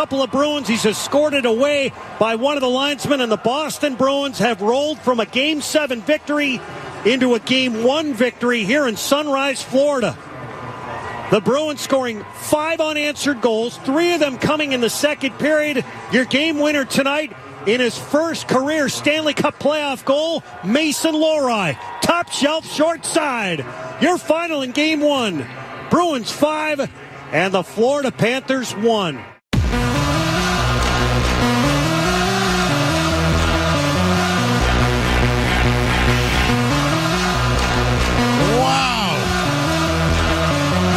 couple of Bruins. He's escorted away by one of the linesmen, and the Boston Bruins have rolled from a Game 7 victory into a Game 1 victory here in Sunrise, Florida. The Bruins scoring 5 unanswered goals, 3 of them coming in the second period. Your game winner tonight in his first career Stanley Cup playoff goal, Mason Lohrei. Top shelf, short side. Your final in Game 1. Bruins 5 and the Florida Panthers 1.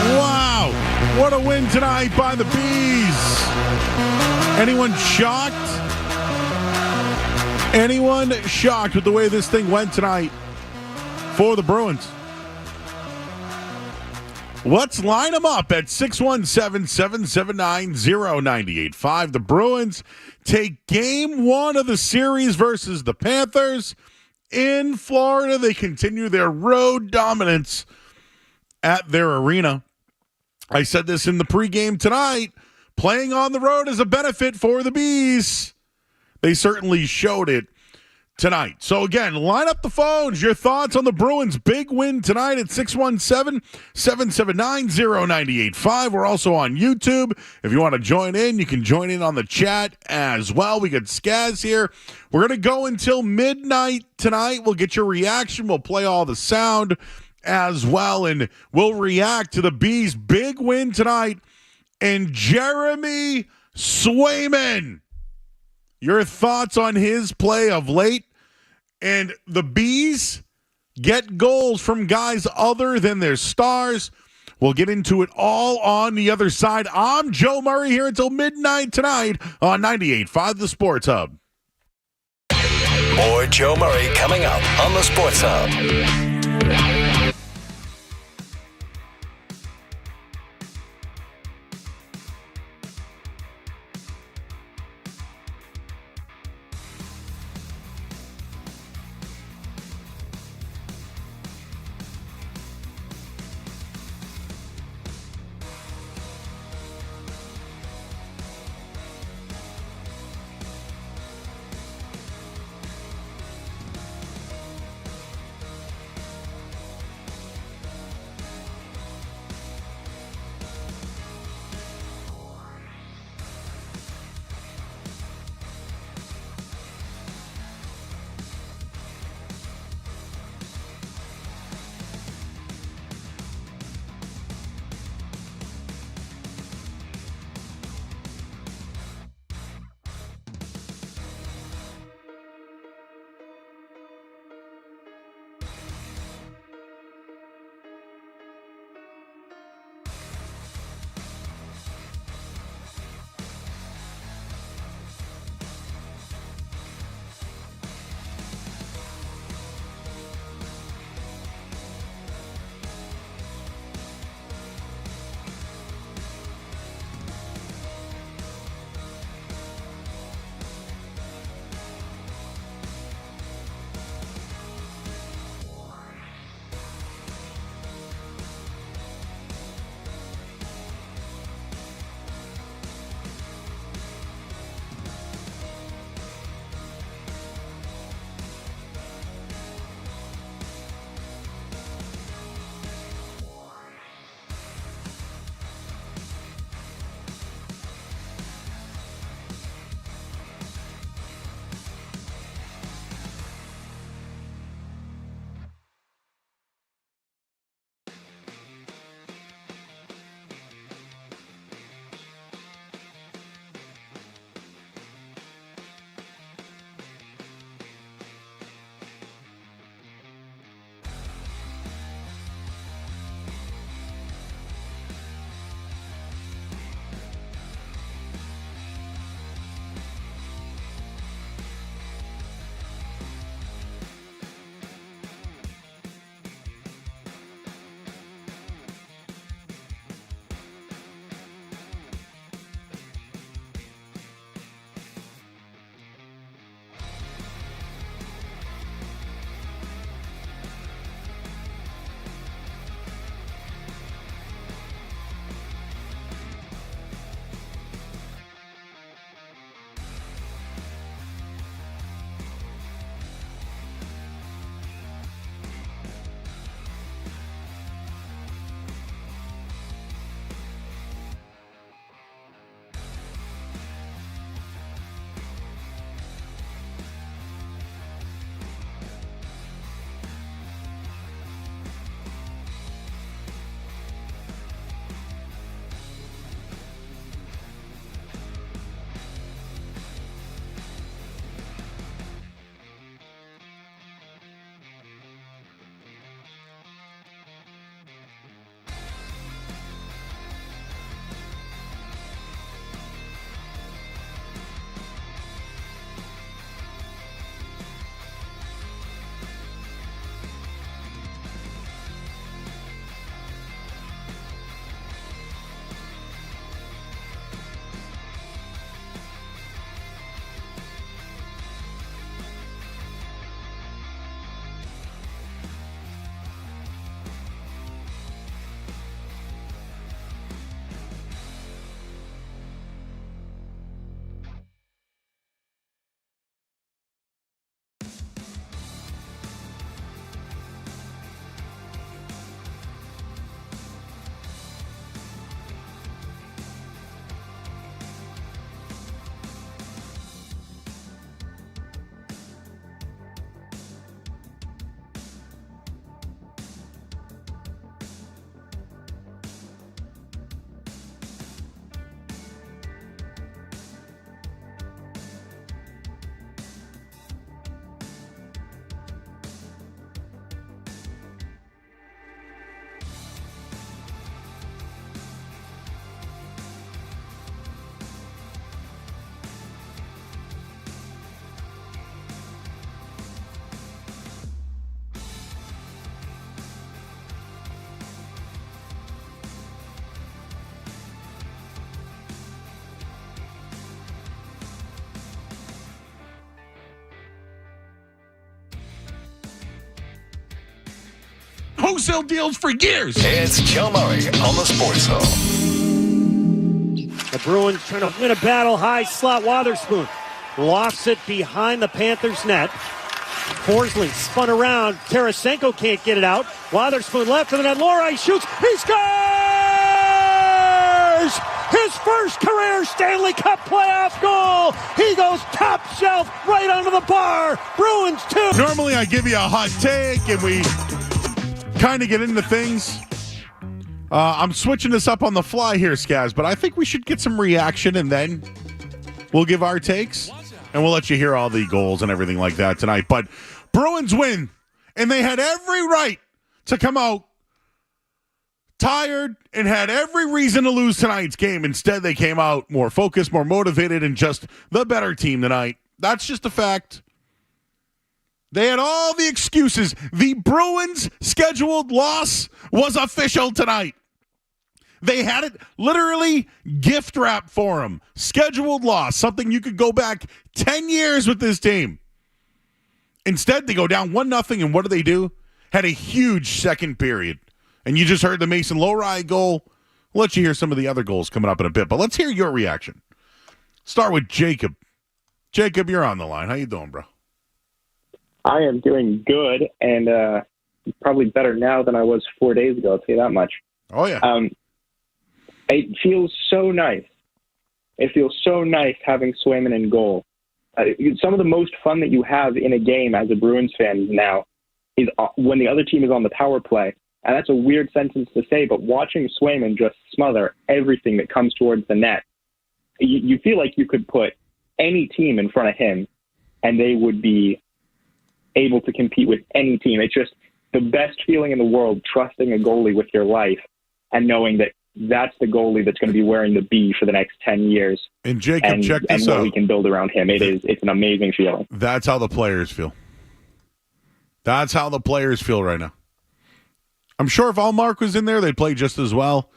Wow. What a win tonight by the Bees. Anyone shocked? Anyone shocked with the way this thing went tonight for the Bruins? Let's line them up at 617-779-0985. The Bruins take Game 1 of the series versus the Panthers in Florida. They continue their road dominance at their arena. I said this in the pregame tonight. Playing on the road is a benefit for the Bees. They certainly showed it tonight. So again, line up the phones. Your thoughts on the Bruins' big win tonight at 617-779-0985. We're also on YouTube. If you want to join in, you can join in on the chat as well. We got Skaz here. We're going to go until midnight tonight. We'll get your reaction. We'll play all the sound as well, and we'll react to the Bees' big win tonight. And Jeremy Swayman, your thoughts on his play of late, and the Bees get goals from guys other than their stars. We'll get into it all on the other side. I'm Joe Murray here until midnight tonight on 98.5 The Sports Hub. More Joe Murray coming up on The Sports Hub. wholesale deals for years. It's Joe Murray on the Sports Hub. The Bruins trying to win a battle. High slot. Wotherspoon lofts it behind the Panthers' net. Forsley spun around. Tarasenko can't get it out. Wotherspoon left of the net. Lohrei shoots. He scores! His first career Stanley Cup playoff goal. He goes top shelf right onto the bar. Bruins 2. Normally I give you a hot take and we kind of get into things. I'm switching this up on the fly here, Skaz, but I think we should get some reaction and then we'll give our takes. And we'll let you hear all the goals and everything like that tonight. But Bruins win, and they had every right to come out tired and had every reason to lose tonight's game. Instead, they came out more focused, more motivated, and just the better team tonight. That's just a fact. They had all the excuses. The Bruins' scheduled loss was official tonight. They had it literally gift wrapped for them. Scheduled loss, something you could go back 10 years with this team. Instead, they go down 1-0, and what do? Had a huge second period. And you just heard the Mason Lohrei goal. We'll let you hear some of the other goals coming up in a bit, but let's hear your reaction. Start with Jacob. Jacob, you're on the line. How you doing, bro? I am doing good, and probably better now than I was 4 days ago, I'll tell you that much. Oh, yeah. It feels so nice. It feels so nice having Swayman in goal. Some of the most fun that you have in a game as a Bruins fan now is when the other team is on the power play. And that's a weird sentence to say, but watching Swayman just smother everything that comes towards the net, you feel like you could put any team in front of him and they would be able to compete with any team. It's just the best feeling in the world, trusting a goalie with your life and knowing that that's the goalie that's going to be wearing the B for the next 10 years. And Jacob, check this out. And what we can build around him. It's an amazing feeling. That's how the players feel. That's how the players feel right now. I'm sure if Allmark was in there, they'd play just as well.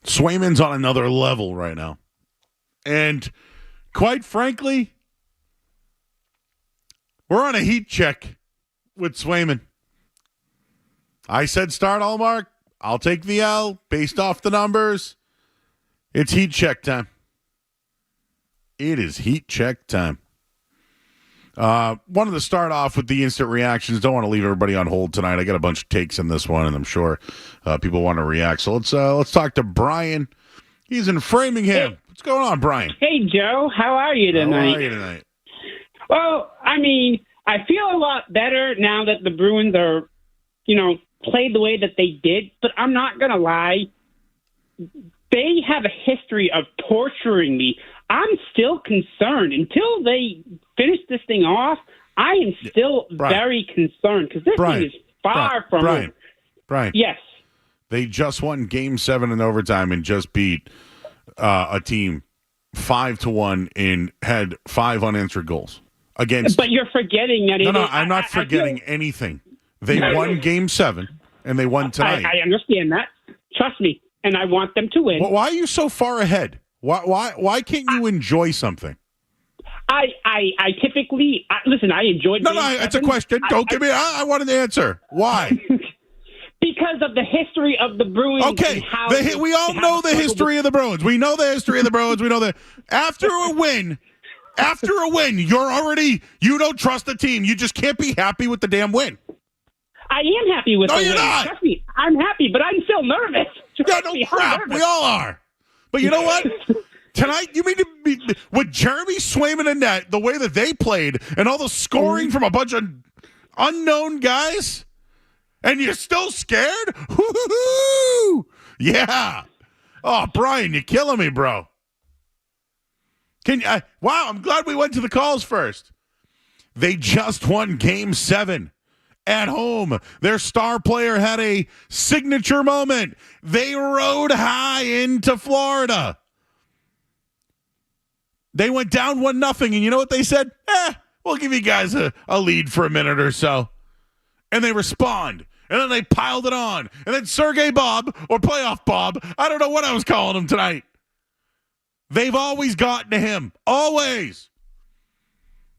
Swayman's on another level right now. And quite frankly, we're on a heat check with Swayman. I said start Allmark. I'll take the L based off the numbers. It's heat check time. It is heat check time. Wanted to start off with the instant reactions. Don't want to leave everybody on hold tonight. I got a bunch of takes in this one, and I'm sure people want to react. So let's talk to Brian. He's in Framingham. Hey. What's going on, Brian? Hey, Joe. How are you tonight? How are you tonight? Well, I mean, I feel a lot better now that the Bruins are, played the way that they did. But I'm not going to lie. They have a history of torturing me. I'm still concerned. Until they finish this thing off, I am still very concerned because this thing is far from over. Brian. Yes. They just won Game 7 in overtime and just beat a team 5-1 and had 5 unanswered goals against. But you're forgetting that. No, I'm not forgetting anything. They won Game 7 and they won tonight. I understand that. Trust me, and I want them to win. Well, why are you so far ahead? Why can't you enjoy something? I typically listen. I enjoyed. No, it's a question. Don't give me. I want an answer. Why? Because of the history of the Bruins. Okay, we all know the history of the Bruins. We know the history of the Bruins. We know that after a win, you don't trust the team. You just can't be happy with the damn win. I am happy with the win. No, you're not. Trust me, I'm happy, but I'm still nervous. Yeah, no crap. We all are. But you know what? Tonight, you mean to be with Jeremy Swayman and net, the way that they played, and all the scoring from a bunch of unknown guys, and you're still scared? Woo-hoo-hoo! Yeah. Oh, Brian, you're killing me, bro. Wow, I'm glad we went to the calls first. They just won Game 7 at home. Their star player had a signature moment. They rode high into Florida. They went down 1-0, and you know what they said? We'll give you guys a lead for a minute or so. And they respond. And then they piled it on. And then Sergei Bob, or Playoff Bob, I don't know what I was calling him tonight. They've always gotten to him. Always.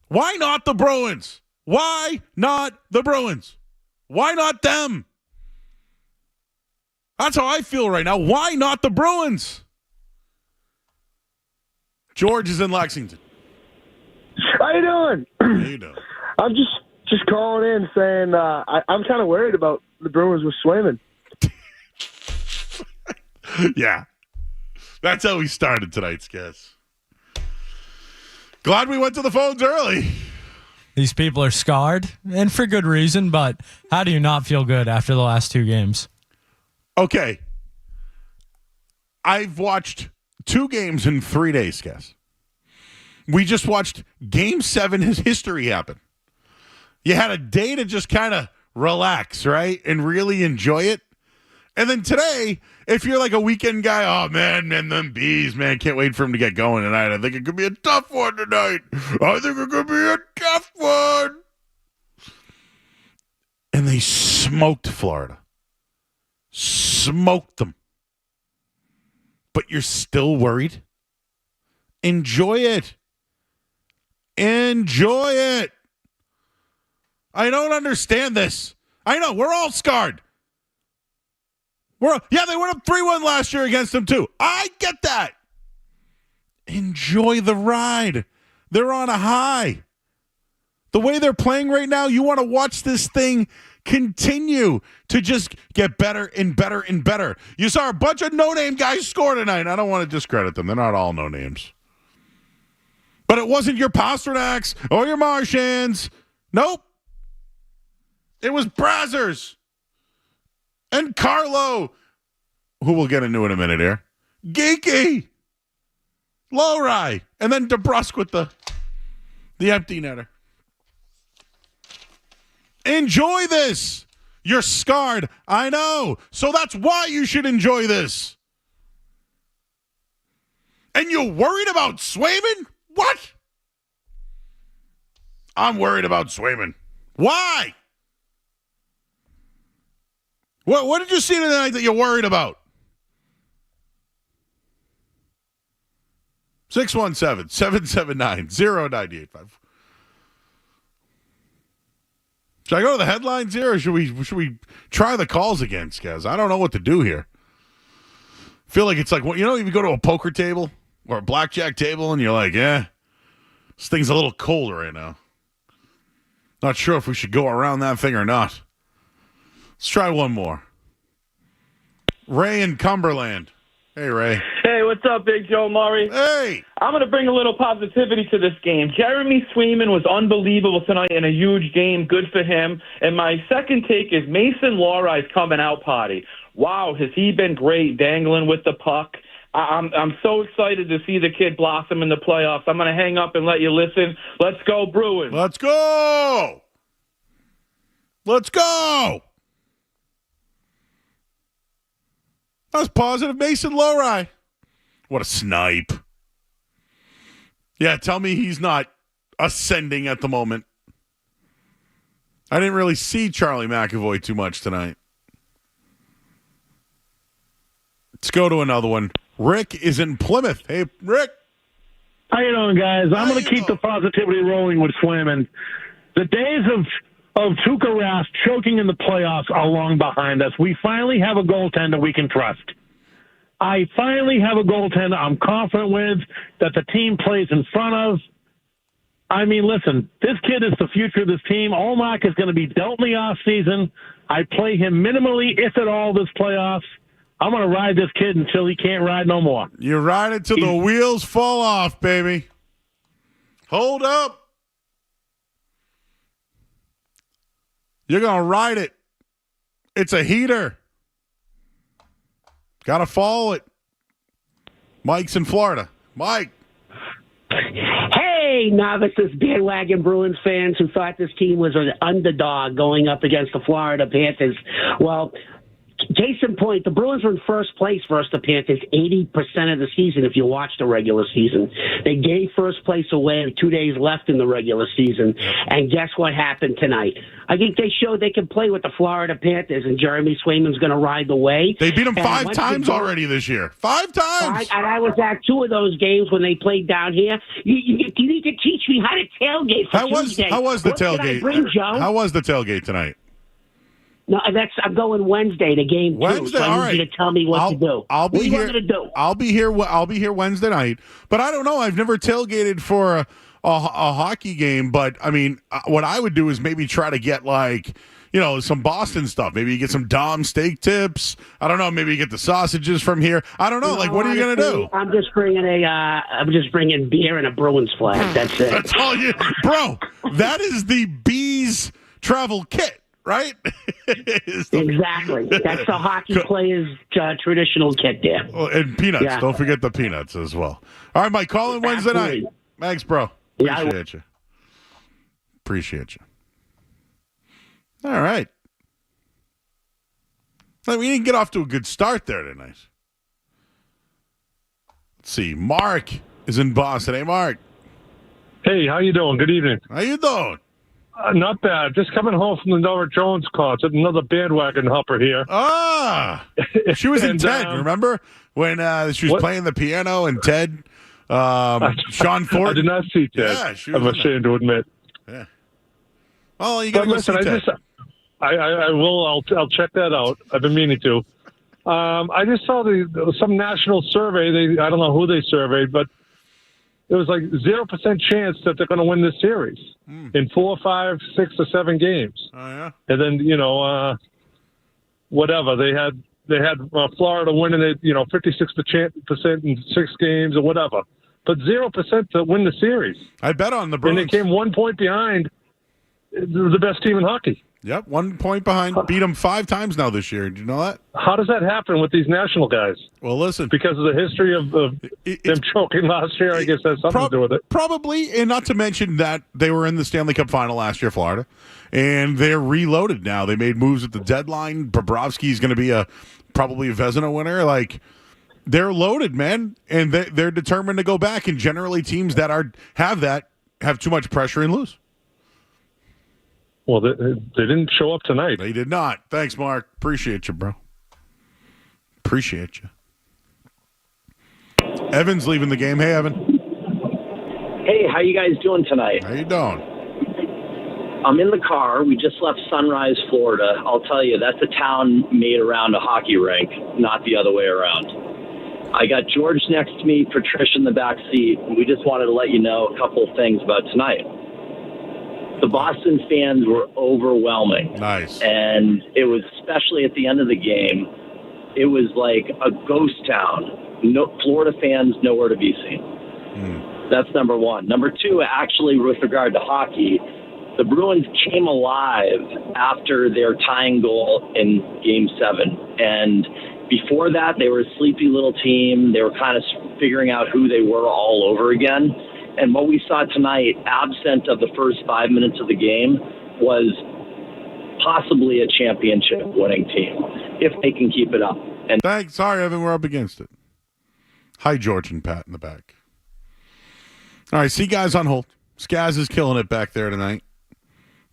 Why not the Bruins? Why not the Bruins? Why not them? That's how I feel right now. Why not the Bruins? George is in Lexington. How you doing? How you doing? I'm just calling in saying I'm kind of worried about the Bruins with Swayman. Yeah. That's how we started tonight's guess. Glad we went to the phones early. These people are scarred, and for good reason, but how do you not feel good after the last 2 games? Okay. I've watched 2 games in 3 days, guys. We just watched Game 7, his history happen. You had a day to just kind of relax, right? And really enjoy it. And then today, if you're like a weekend guy, oh, man, them bees, man, can't wait for him to get going tonight. I think it could be a tough one tonight. I think it could be a tough one. And they smoked Florida. Smoked them. But you're still worried? Enjoy it. Enjoy it. I don't understand this. I know, we're all scarred. They went up 3-1 last year against them, too. I get that. Enjoy the ride. They're on a high. The way they're playing right now, you want to watch this thing continue to just get better and better and better. You saw a bunch of no-name guys score tonight. I don't want to discredit them. They're not all no-names. But it wasn't your Pasternaks or your Marchands. Nope. It was Brazzers. And Carlo, who we'll get into in a minute here. Geeky. Lowry. And then DeBrusque with the empty netter. Enjoy this. You're scarred. I know. So that's why you should enjoy this. And you're worried about Swayman? What? I'm worried about Swayman. Why? What did you see tonight that you're worried about? 617-779-0985. Should I go to the headlines here, or should we try the calls again, Skaz? I don't know what to do here. I feel like it's like, you know, if you go to a poker table or a blackjack table and you're like, this thing's a little colder right now. Not sure if we should go around that thing or not. Let's try one more. Ray in Cumberland. Hey, Ray. Hey, what's up, Big Joe Murray? Hey. I'm going to bring a little positivity to this game. Jeremy Swayman was unbelievable tonight in a huge game. Good for him. And my second take is Mason Lawry's coming out party. Wow, has he been great dangling with the puck? I'm so excited to see the kid blossom in the playoffs. I'm going to hang up and let you listen. Let's go, Bruins. Let's go. Let's go. That was positive. Mason Lowry. What a snipe. Yeah, tell me he's not ascending at the moment. I didn't really see Charlie McAvoy too much tonight. Let's go to another one. Rick is in Plymouth. Hey, Rick. How you doing, guys? I'm going to keep the positivity rolling with Swayman. The days of Tuukka Rask choking in the playoffs are long behind us. We finally have a goaltender we can trust. I finally have a goaltender I'm confident with, that the team plays in front of. I mean, listen, this kid is the future of this team. Olmark is going to be dealt in the offseason. I play him minimally, if at all, this playoffs. I'm going to ride this kid until he can't ride no more. You ride it till the wheels fall off, baby. Hold up. You're going to ride it. It's a heater. Got to follow it. Mike's in Florida. Mike. Hey, novices, bandwagon Bruins fans who thought this team was an underdog going up against the Florida Panthers. Well, case in point, the Bruins were in first place versus the Panthers 80% of the season if you watch the regular season. They gave first place away with 2 days left in the regular season. And guess what happened tonight? I think they showed they can play with the Florida Panthers, and Jeremy Swayman's going to ride the way. They beat them 5 times already this year. 5 times. And I was at 2 of those games when they played down here. You need to teach me how to tailgate for Tuesday. How was the tailgate? Bring, Joe? How was the tailgate tonight? No, I'm going Wednesday to game 2. Wednesday, So I all need right. you to tell me what to do. I'll be what do you here. want me to do? I'll be here. I'll be here Wednesday night. But I don't know. I've never tailgated for a hockey game. But I mean, what I would do is maybe try to get some Boston stuff. Maybe you get some Dom steak tips. I don't know. Maybe you get the sausages from here. I don't know. What are you gonna do? I'm just bringing beer and a Bruins flag. That's it. That's all you, bro. That is the Bees travel kit. Right? Exactly. That's the hockey player's traditional kit there. Oh, and peanuts. Yeah. Don't forget the peanuts as well. All right, Mike, call in Wednesday night. Thanks, bro. Appreciate you. Appreciate you. All right. We didn't get off to a good start there tonight. Let's see. Mark is in Boston. Hey, Mark. Hey, how you doing? Good evening. How you doing? Not bad. Just coming home from the Nora Jones concert. Another bandwagon hopper here. Ah, she was in Ted. Remember when she was playing the piano and Ted? Sean Ford. I did not see Ted. Yeah, she was I'm ashamed to admit. Yeah. Well, you got to listen. see Ted. I will. I'll check that out. I've been meaning to. I just saw some national survey. I don't know who they surveyed, but it was like 0% chance that they're going to win this series in 4, 5, 6, or 7 games. Oh yeah. And then whatever they had Florida winning it 56% in 6 games or whatever, but 0% to win the series. I bet on the Bruins. And they came 1 point behind the best team in hockey. Yep, 1 point behind. Beat them 5 times now this year. Did you know that? How does that happen with these national guys? Well, listen. Because of the history of them choking last year, I guess that's something to do with it. Probably, and not to mention that they were in the Stanley Cup final last year, Florida, and they're reloaded now. They made moves at the deadline. Bobrovsky's going to be probably a Vezina winner. They're loaded, man, and they're determined to go back. And generally, teams that have too much pressure and lose. Well, they didn't show up tonight. They did not. Thanks, Mark. Appreciate you, bro. Appreciate you. Evan's leaving the game. Hey, Evan. Hey, how you guys doing tonight? How you doing? I'm in the car. We just left Sunrise, Florida. I'll tell you, that's a town made around a hockey rink, not the other way around. I got George next to me, Patricia in the back seat, and we just wanted to let you know a couple of things about tonight. The Boston fans were overwhelming. Nice. And it was, especially at the end of the game, it was like a ghost town. No Florida fans nowhere to be seen. That's number one. Number two, actually, with regard to hockey, the Bruins came alive after their tying goal in Game 7. And before that, they were a sleepy little team. They were kind of figuring out who they were all over again. And what we saw tonight, absent of the first 5 minutes of the game, was possibly a championship-winning team, if they can keep it up. And thanks. Sorry, Evan, we're up against it. Hi, George and Pat in the back. All right, see guys on hold. Skaz is killing it back there tonight.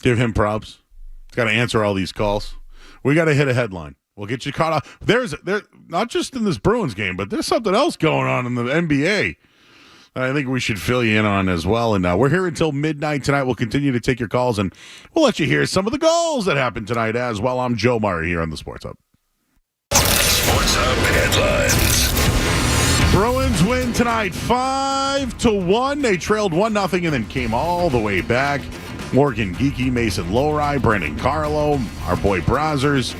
Give him props. He's got to answer all these calls. We got to hit a headline. We'll get you caught up. There's not just in this Bruins game, but there's something else going on in the NBA. I think we should fill you in on as well. And we're here until midnight tonight. We'll continue to take your calls, and we'll let you hear some of the goals that happened tonight as well. I'm Joe Murray here on the Sports Hub. Sports Hub headlines. Bruins win tonight 5-1. They trailed 1-0 and then came all the way back. Morgan Geeky, Mason Lowry, Brendan Carlo, our boy Brazzers.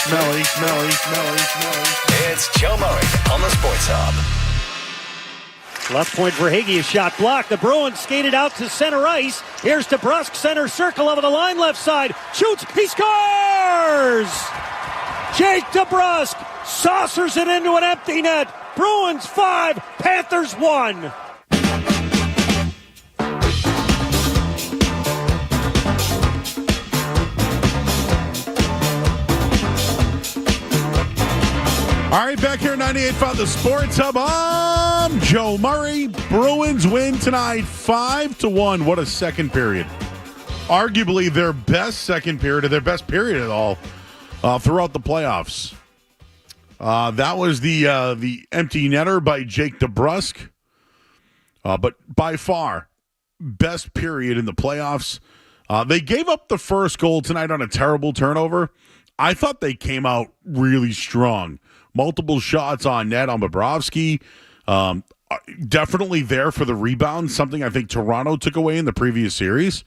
Melly. It's Joe Murray on the Sports Hub. Left point for Higgy, a shot blocked. The Bruins skated out to center ice. Here's DeBrusk, center circle over the line, left side. Shoots, he scores! Jake DeBrusk saucers it into an empty net. Bruins 5, Panthers 1. All right, back here at 98.5 The Sports Hub. I'm Joe Murray. Bruins win tonight 5-1. What a second period. Arguably their best second period, or their best period at all throughout the playoffs. That was the empty netter by Jake DeBrusk. But by far, best period in the playoffs. They gave up the first goal tonight on a terrible turnover. I thought they came out really strong. Multiple shots on net on Bobrovsky. Definitely there for the rebound, something I think Toronto took away in the previous series.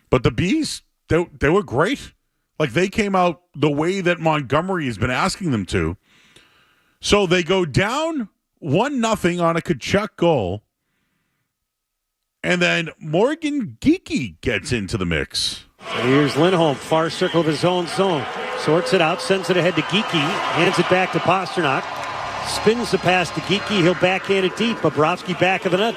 But the Bees, they were great. Like, they came out the way that Montgomery has been asking them to. So they go down 1-0 on a Tkachuk goal. And then Morgan Geekie gets into the mix. Here's Lindholm, far circle of his own zone. Sorts it out, sends it ahead to Geekie, hands it back to Pasternak. Spins the pass to Geekie, he'll backhand it deep. Bobrovsky back of the net.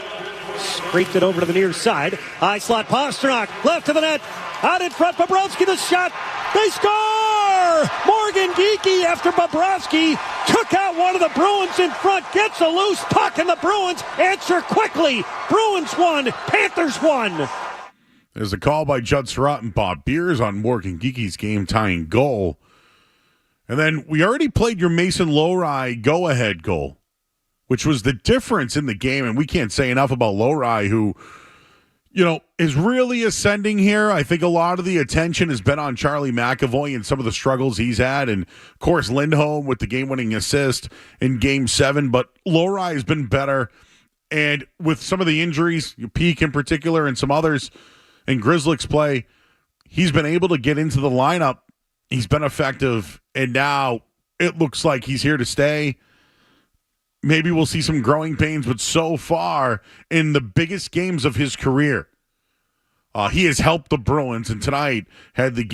Scraped it over to the near side. High slot, Pasternak, left of the net. Out in front, Bobrovsky, the shot. They score! Morgan Geekie, after Bobrovsky took out one of the Bruins in front, gets a loose puck, and the Bruins answer quickly. Bruins 1, Panthers 1. There's a call by Judd Surratt and Bob Beers on Morgan Geekie's game-tying goal. And then we already played your Mason Lowry go-ahead goal, which was the difference in the game. And we can't say enough about Lowry, who, is really ascending here. I think a lot of the attention has been on Charlie McAvoy and some of the struggles he's had. And, of course, Lindholm with the game-winning assist in Game 7. But Lowry has been better. And with some of the injuries, Peak in particular and some others, in Grizzlies play, he's been able to get into the lineup. He's been effective, and now it looks like he's here to stay. Maybe we'll see some growing pains, but so far, in the biggest games of his career, he has helped the Bruins, and tonight had the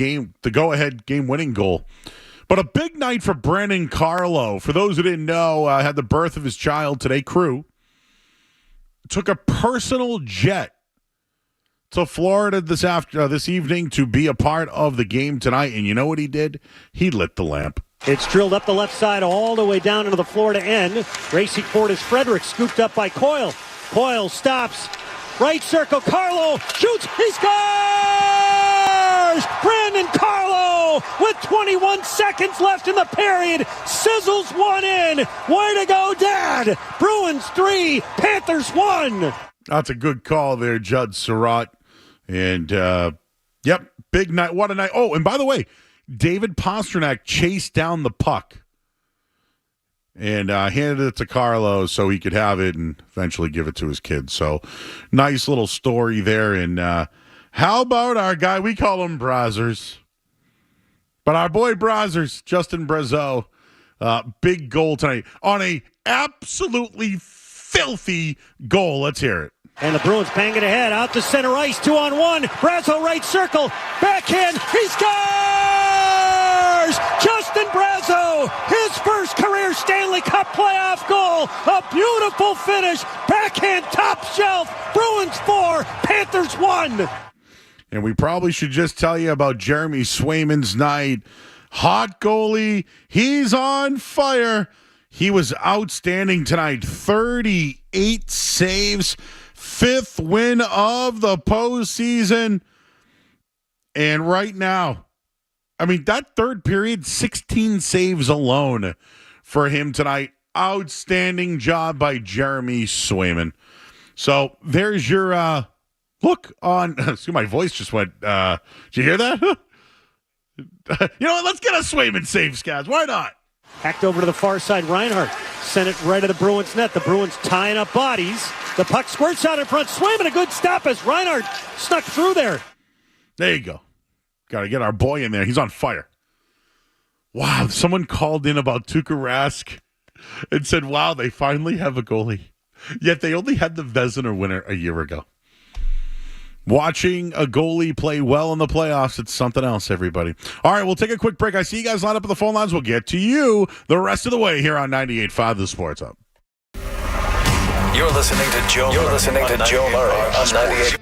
go-ahead game-winning goal. But a big night for Brandon Carlo. For those who didn't know, had the birth of his child today. Crew took a personal jet to Florida this evening to be a part of the game tonight. And you know what he did? He lit the lamp. It's drilled up the left side all the way down into the Florida end. Racing forward is Frederick, scooped up by Coyle. Coyle stops. Right circle, Carlo shoots, he scores! Brandon Carlo with 21 seconds left in the period sizzles one in. Way to go, Dad! Bruins 3, Panthers 1. That's a good call there, Judd Surratt. And, big night. What a night. Oh, and by the way, David Pasternak chased down the puck and handed it to Carlo so he could have it and eventually give it to his kids. So, nice little story there. And how about our guy? We call him Brazzers. But our boy Brazzers, Justin Brazeau, big goal tonight on a absolutely filthy goal. Let's hear it. And the Bruins bang it ahead, out to center ice, 2-on-1. Brazeau right circle, backhand, he scores! Justin Brazeau, his first career Stanley Cup playoff goal. A beautiful finish, backhand top shelf. Bruins 4, Panthers 1. And we probably should just tell you about Jeremy Swayman's night. Hot goalie, he's on fire. He was outstanding tonight, 38 saves. 5th win of the postseason. And right now, that third period, 16 saves alone for him tonight. Outstanding job by Jeremy Swayman. So there's your look on. See, my voice just went. Did you hear that? You know what? Let's get a Swayman save, Scaz. Why not? Hacked over to the far side, Reinhart sent it right at the Bruins net. The Bruins tying up bodies. The puck squirts out in front. Swayman, a good stop as Reinhart snuck through there. There you go. Got to get our boy in there. He's on fire. Wow, someone called in about Tuukka Rask and said, wow, they finally have a goalie. Yet they only had the Vezina winner a year ago. Watching a goalie play well in the playoffs, it's something else, everybody. All right, we'll take a quick break. I see you guys lined up at the phone lines. We'll get to you the rest of the way here on 98.5 The Sports Hub. You're listening to Joe Murray on 98.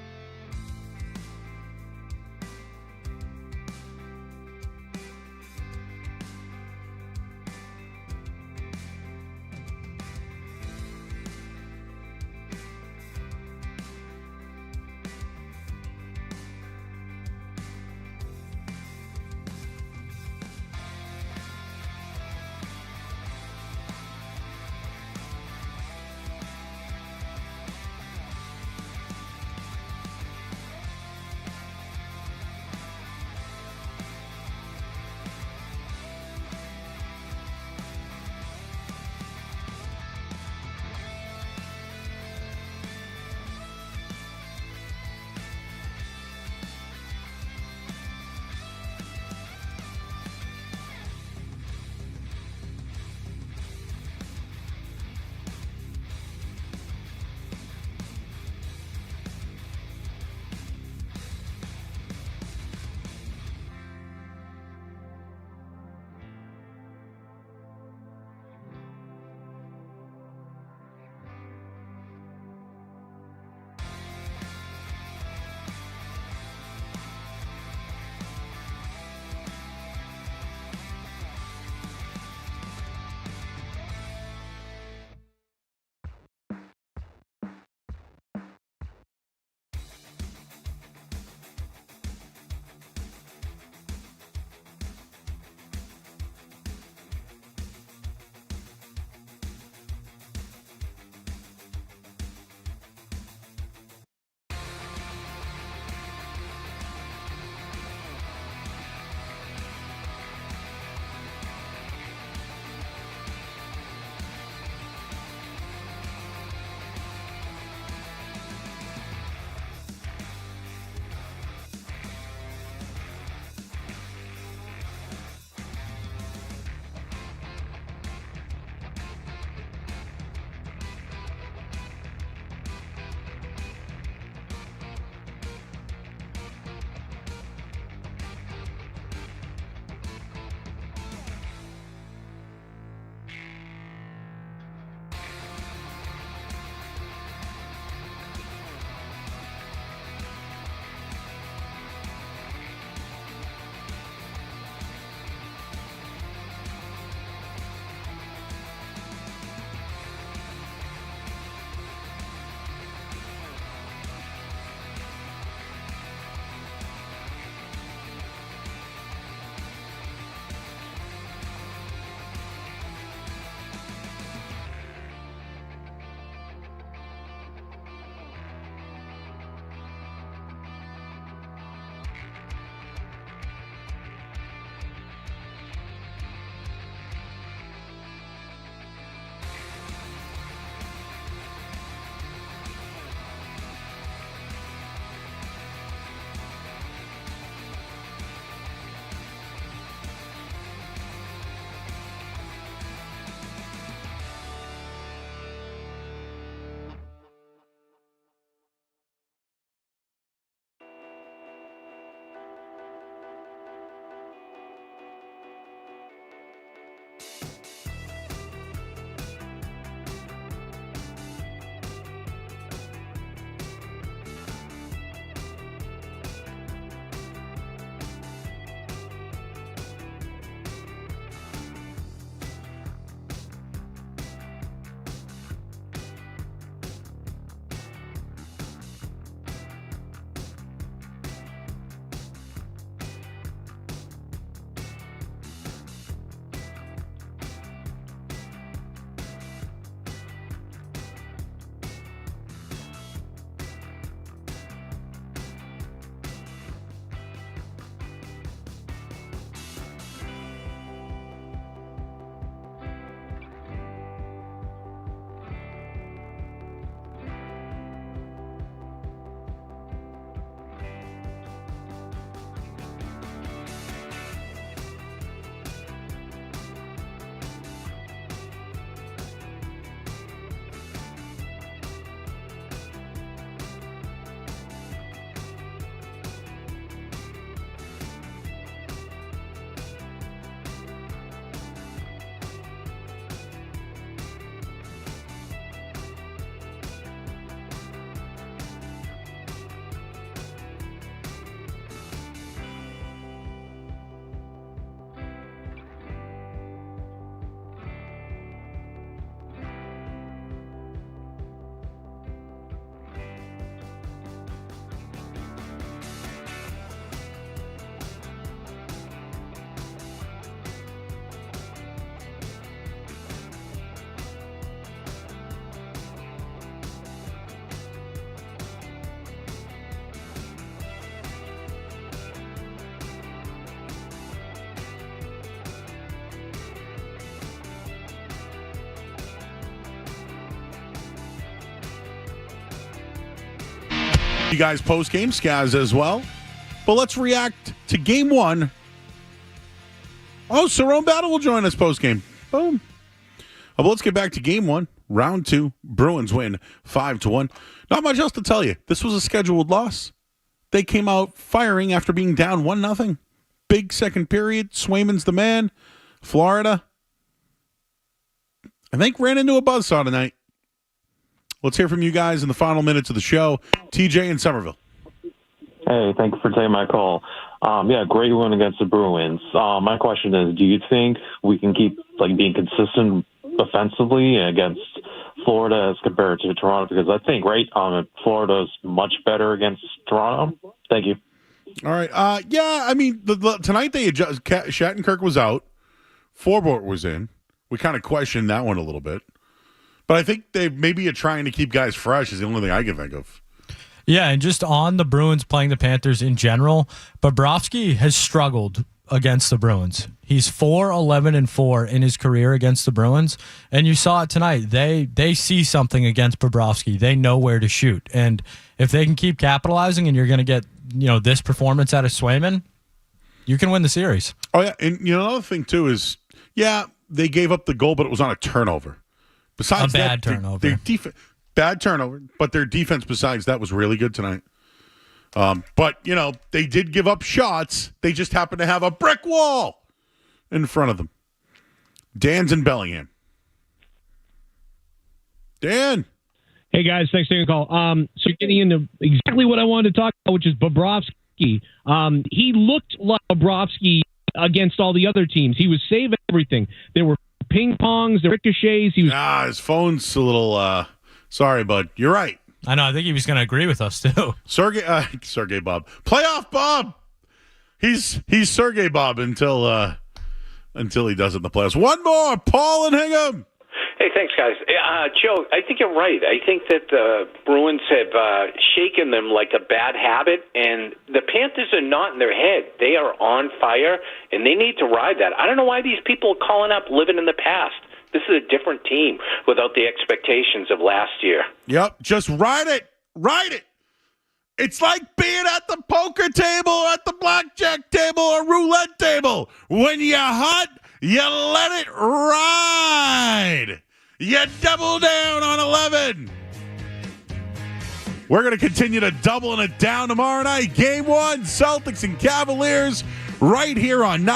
You guys post-game scaz as well. But let's react to game one. Oh, Cerrone Battle will join us post-game. Boom. But let's get back to game one. Round two. Bruins win 5-1. Not much else to tell you. This was a scheduled loss. They came out firing after being down 1-0. Big second period. Swayman's the man. Florida, I think, ran into a buzzsaw tonight. Let's hear from you guys in the final minutes of the show. TJ in Somerville. Hey, thank you for taking my call. Yeah, great win against the Bruins. My question is, do you think we can keep being consistent offensively against Florida as compared to Toronto? Because I think, Florida's much better against Toronto. Thank you. All right. Yeah, I mean, tonight they adjust. Shattenkirk was out. Forbort was in. We kind of questioned that one a little bit. But I think they maybe are trying to keep guys fresh is the only thing I can think of. Yeah, and just on the Bruins playing the Panthers in general, Bobrovsky has struggled against the Bruins. He's 4-11-4 in his career against the Bruins, and you saw it tonight. They see something against Bobrovsky. They know where to shoot, and if they can keep capitalizing, and you're going to get this performance out of Swayman, you can win the series. Oh yeah, and another thing too is they gave up the goal, but it was on a turnover. Besides a bad turnover. Their bad turnover, but their defense besides that was really good tonight. But, they did give up shots. They just happened to have a brick wall in front of them. Dan's in Bellingham. Dan. Hey, guys. Thanks for taking the call. So you're getting into exactly what I wanted to talk about, which is Bobrovsky. He looked like Bobrovsky against all the other teams. He was saving everything. There were ping-pongs, the ricochets. His phone's a little... sorry, bud. You're right. I know. I think he was going to agree with us, too. Sergey Bob. Playoff Bob! He's Sergey Bob until he does it in the playoffs. One more. Paul and Hingham. Hey, thanks, guys. Joe, I think you're right. I think that the Bruins have shaken them like a bad habit, and the Panthers are not in their head. They are on fire, and they need to ride that. I don't know why these people are calling up living in the past. This is a different team without the expectations of last year. Yep, just ride it. Ride it. It's like being at the poker table, at the blackjack table, or roulette table. When you're hot, you let it ride. You double down on 11. We're going to continue to doubling it down tomorrow night. Game 1, Celtics and Cavaliers, right here on 9.